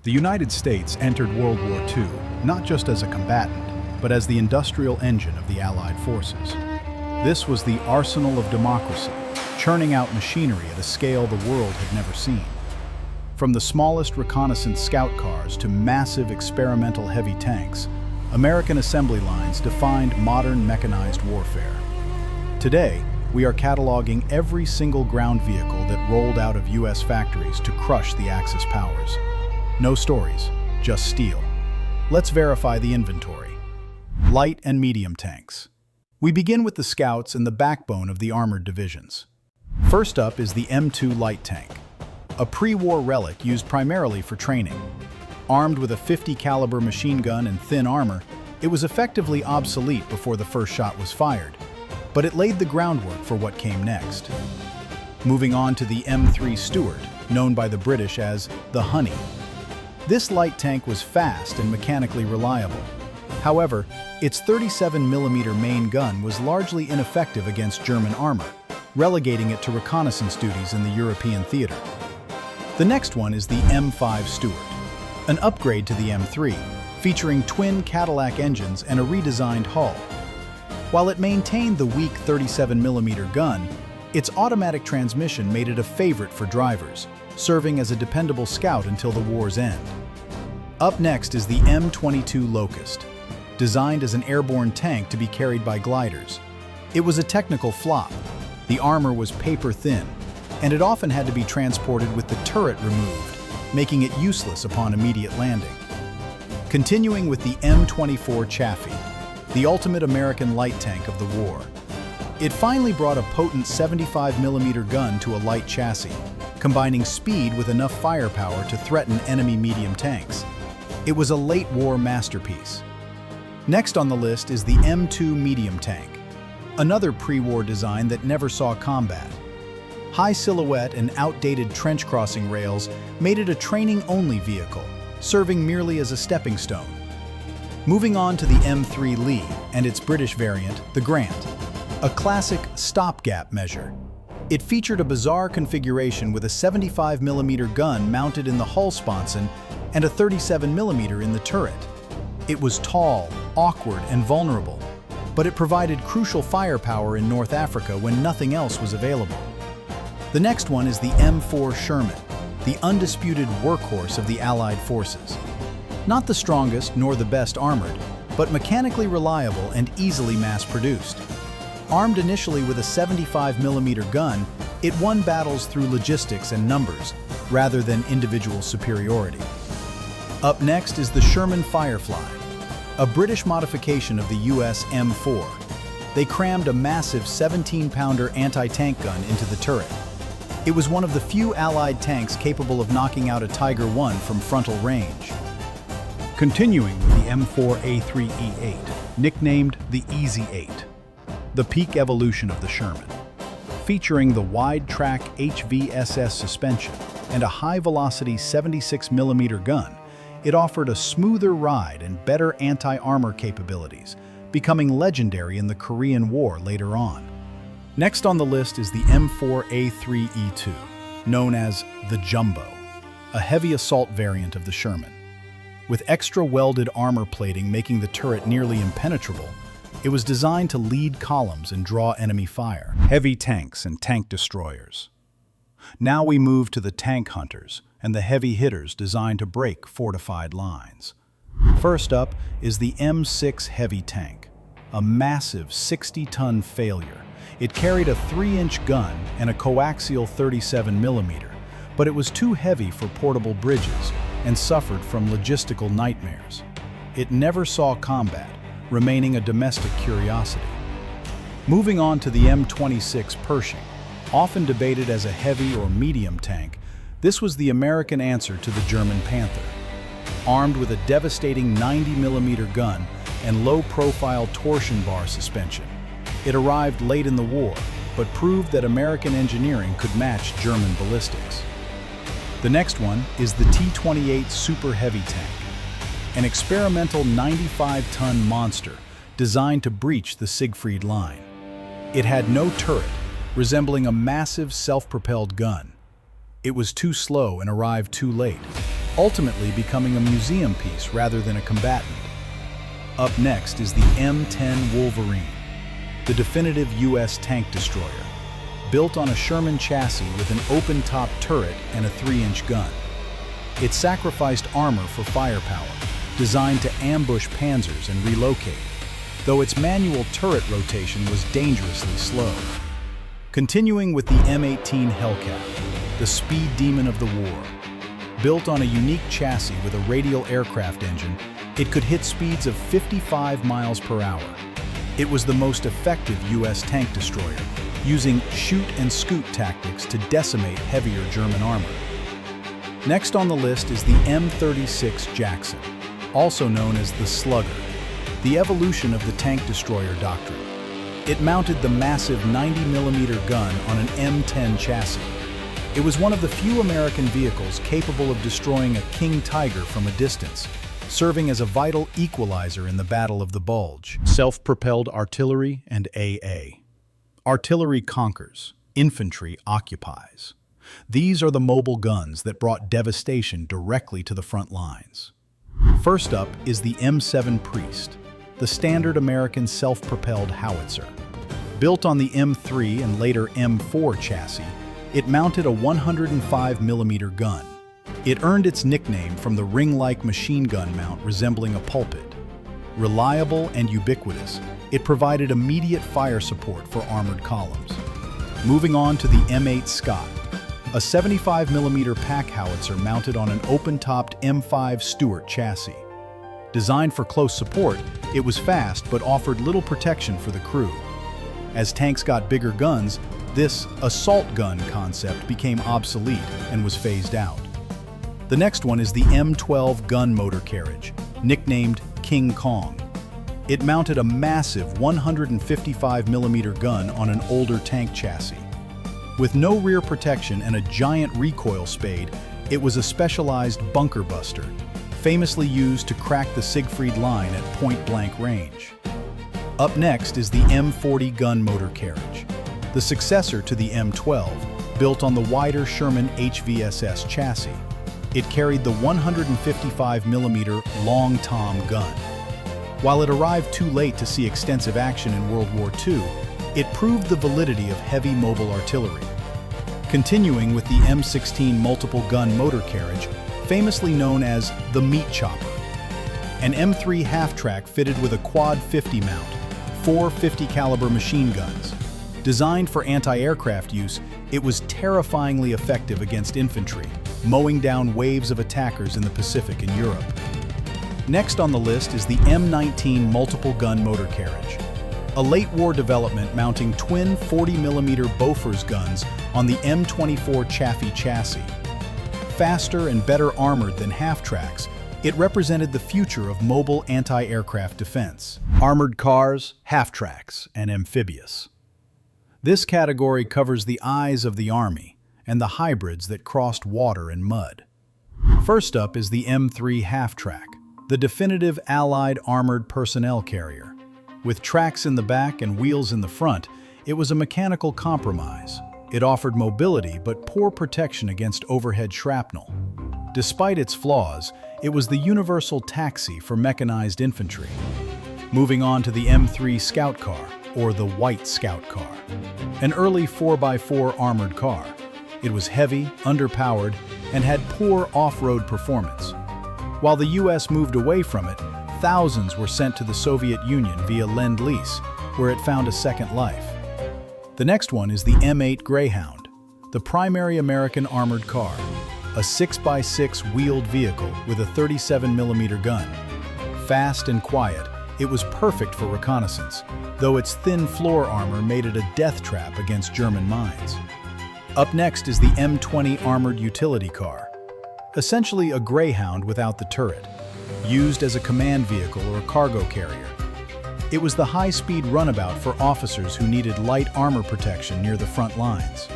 The United States entered World War II not just as a combatant, but as the industrial engine of the Allied forces. This was the arsenal of democracy, churning out machinery at a scale the world had never seen. From the smallest reconnaissance scout cars to massive experimental heavy tanks, American assembly lines defined modern mechanized warfare. Today, we are cataloging every single ground vehicle that rolled out of U.S. factories to crush the Axis powers. No stories, just steel. Let's verify the inventory. Light and medium tanks. We begin with the scouts and the backbone of the armored divisions. First up is the M2 light tank, a pre-war relic used primarily for training. Armed with a .50 caliber machine gun and thin armor, it was effectively obsolete before the first shot was fired, but it laid the groundwork for what came next. Moving on to the M3 Stuart, known by the British as the Honey. This light tank was fast and mechanically reliable. However, its 37mm main gun was largely ineffective against German armor, relegating it to reconnaissance duties in the European theater. The next one is the M5 Stuart, an upgrade to the M3, featuring twin Cadillac engines and a redesigned hull. While it maintained the weak 37mm gun, its automatic transmission made it a favorite for drivers, serving as a dependable scout until the war's end. Up next is the M22 Locust, designed as an airborne tank to be carried by gliders. It was a technical flop. The armor was paper-thin, and it often had to be transported with the turret removed, making it useless upon immediate landing. Continuing with the M24 Chaffee, the ultimate American light tank of the war. It finally brought a potent 75mm gun to a light chassis, combining speed with enough firepower to threaten enemy medium tanks. It was a late-war masterpiece. Next on the list is the M2 medium tank, another pre-war design that never saw combat. High silhouette and outdated trench crossing rails made it a training-only vehicle, serving merely as a stepping stone. Moving on to the M3 Lee and its British variant, the Grant, a classic stopgap measure. It featured a bizarre configuration with a 75mm gun mounted in the hull sponson and a 37mm in the turret. It was tall, awkward, and vulnerable, but it provided crucial firepower in North Africa when nothing else was available. The next one is the M4 Sherman, the undisputed workhorse of the Allied forces. Not the strongest nor the best armored, but mechanically reliable and easily mass-produced. Armed initially with a 75mm gun, it won battles through logistics and numbers, rather than individual superiority. Up next is the Sherman Firefly, a British modification of the US M4. They crammed a massive 17-pounder anti-tank gun into the turret. It was one of the few Allied tanks capable of knocking out a Tiger I from frontal range. Continuing with the M4A3E8, nicknamed the Easy 8. The peak evolution of the Sherman. Featuring the wide-track HVSS suspension and a high-velocity 76mm gun, it offered a smoother ride and better anti-armor capabilities, becoming legendary in the Korean War later on. Next on the list is the M4A3E2, known as the Jumbo, a heavy assault variant of the Sherman. With extra welded armor plating making the turret nearly impenetrable, it was designed to lead columns and draw enemy fire. Heavy tanks and tank destroyers. Now we move to the tank hunters and the heavy hitters designed to break fortified lines. First up is the M6 Heavy Tank, a massive 60-ton failure. It carried a 3-inch gun and a coaxial 37mm, but it was too heavy for portable bridges and suffered from logistical nightmares. It never saw combat, remaining a domestic curiosity. Moving on to the M26 Pershing, often debated as a heavy or medium tank, this was the American answer to the German Panther. Armed with a devastating 90mm gun and low-profile torsion bar suspension, it arrived late in the war, but proved that American engineering could match German ballistics. The next one is the T28 Super Heavy Tank, an experimental 95-ton monster designed to breach the Siegfried Line. It had no turret, resembling a massive self-propelled gun. It was too slow and arrived too late. ultimately becoming a museum piece rather than a combatant. Up next is the M10 Wolverine, the definitive U.S. tank destroyer, built on a Sherman chassis with an open-top turret and a 3-inch gun. It sacrificed armor for firepower, designed to ambush panzers and relocate, though its manual turret rotation was dangerously slow. Continuing with the M18 Hellcat, the speed demon of the war. Built on a unique chassis with a radial aircraft engine, it could hit speeds of 55 miles per hour. It was the most effective U.S. tank destroyer, using shoot-and-scoot tactics to decimate heavier German armor. Next on the list is the M36 Jackson, also known as the Slugger, the evolution of the tank destroyer doctrine. It mounted the massive 90mm gun on an M10 chassis. It was one of the few American vehicles capable of destroying a King Tiger from a distance, serving as a vital equalizer in the Battle of the Bulge. Self-propelled artillery and AA. Artillery conquers, infantry occupies. These are the mobile guns that brought devastation directly to the front lines. First up is the M7 Priest, the standard American self-propelled howitzer. Built on the M3 and later M4 chassis, it mounted a 105mm gun. It earned its nickname from the ring-like machine gun mount resembling a pulpit. Reliable and ubiquitous, it provided immediate fire support for armored columns. Moving on to the M8 Scott, a 75mm pack howitzer mounted on an open-topped M5 Stuart chassis. Designed for close support, it was fast but offered little protection for the crew. As tanks got bigger guns, this assault gun concept became obsolete and was phased out. The next one is the M12 gun motor carriage, nicknamed King Kong. It mounted a massive 155mm gun on an older tank chassis. With no rear protection and a giant recoil spade, it was a specialized bunker buster, famously used to crack the Siegfried Line at point-blank range. Up next is the M40 gun motor carriage, the successor to the M12, built on the wider Sherman HVSS chassis. It carried the 155mm long tom gun. While it arrived too late to see extensive action in World War II, it proved the validity of heavy mobile artillery. Continuing with the M16 multiple gun motor carriage, famously known as the meat chopper. An M3 half-track fitted with a quad 50 mount, 4 50 caliber machine guns. Designed for anti-aircraft use, it was terrifyingly effective against infantry, mowing down waves of attackers in the Pacific and Europe. Next on the list is the M19 multiple gun motor carriage, a late war development mounting twin 40mm Bofors guns on the M24 Chaffee chassis. Faster and better armored than half-tracks, it represented the future of mobile anti-aircraft defense. Armored cars, half-tracks, and amphibious. This category covers the eyes of the Army and the hybrids that crossed water and mud. First up is the M3 half-track, the definitive Allied armored personnel carrier. With tracks in the back and wheels in the front, it was a mechanical compromise. It offered mobility but poor protection against overhead shrapnel. Despite its flaws, it was the universal taxi for mechanized infantry. Moving on to the M3 Scout Car, or the White Scout Car, an early 4x4 armored car. It was heavy, underpowered, and had poor off-road performance. While the US moved away from it, thousands were sent to the Soviet Union via Lend-Lease, where it found a second life. The next one is the M8 Greyhound, the primary American armored car, a 6x6 wheeled vehicle with a 37mm gun. Fast and quiet, it was perfect for reconnaissance, though its thin floor armor made it a death trap against German mines. Up next is the M20 armored utility car, essentially a Greyhound without the turret, used as a command vehicle or cargo carrier. It was the high-speed runabout for officers who needed light armor protection near the front lines.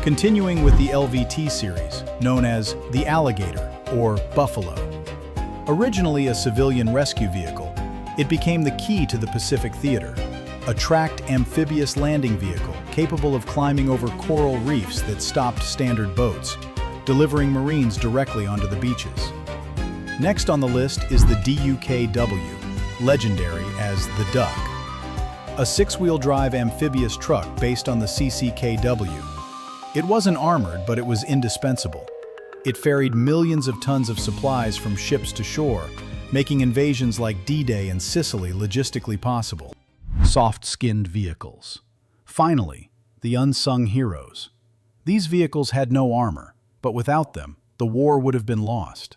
Continuing with the LVT series, known as the Alligator or Buffalo. Originally a civilian rescue vehicle, it became the key to the Pacific Theater, a tracked amphibious landing vehicle capable of climbing over coral reefs that stopped standard boats. delivering Marines directly onto the beaches. Next on the list is the DUKW, legendary as the Duck, a six-wheel drive amphibious truck based on the CCKW. It wasn't armored, but it was indispensable. It ferried millions of tons of supplies from ships to shore, making invasions like D-Day and Sicily logistically possible. Soft-skinned vehicles. Finally, the unsung heroes. These vehicles had no armor, but without them, the war would have been lost.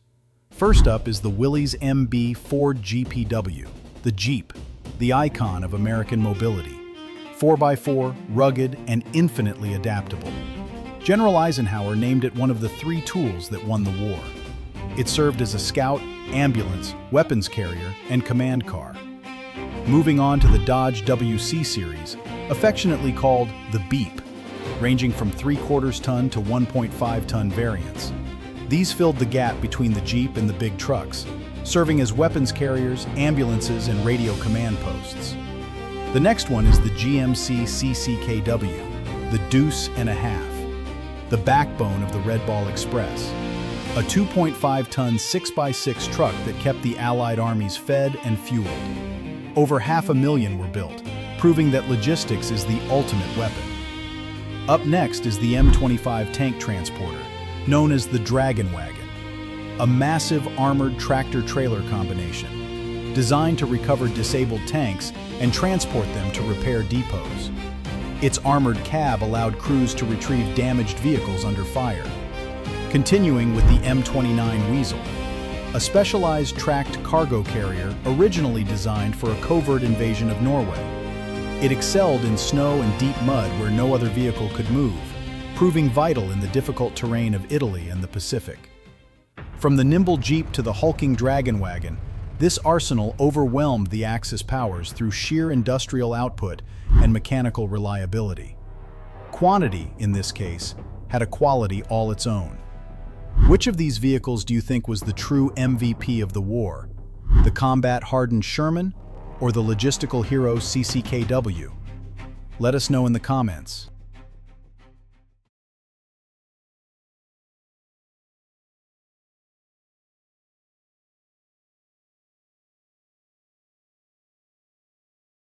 First up is the Willys MB GPW, the Jeep, the icon of American mobility. 4x4, rugged, and infinitely adaptable. General Eisenhower named it one of the three tools that won the war. It served as a scout, ambulance, weapons carrier, and command car. Moving on to the Dodge WC series, affectionately called the Beep, ranging from 3/4 ton to 1.5 ton variants. These filled the gap between the Jeep and the big trucks, serving as weapons carriers, ambulances, and radio command posts. The next one is the GMC CCKW, the Deuce and a Half, the backbone of the Red Ball Express, a 2.5-ton 6x6 truck that kept the Allied armies fed and fueled. Over 500,000 were built, proving that logistics is the ultimate weapon. Up next is the M25 tank transporter, known as the Dragon Wagon, a massive armored tractor-trailer combination, designed to recover disabled tanks and transport them to repair depots. Its armored cab allowed crews to retrieve damaged vehicles under fire. Continuing with the M29 Weasel, a specialized tracked cargo carrier originally designed for a covert invasion of Norway. It excelled in snow and deep mud where no other vehicle could move, proving vital in the difficult terrain of Italy and the Pacific. From the nimble Jeep to the hulking Dragon Wagon, this arsenal overwhelmed the Axis powers through sheer industrial output and mechanical reliability. Quantity, in this case, had a quality all its own. Which of these vehicles do you think was the true MVP of the war? The combat-hardened Sherman or the logistical hero CCKW? Let us know in the comments.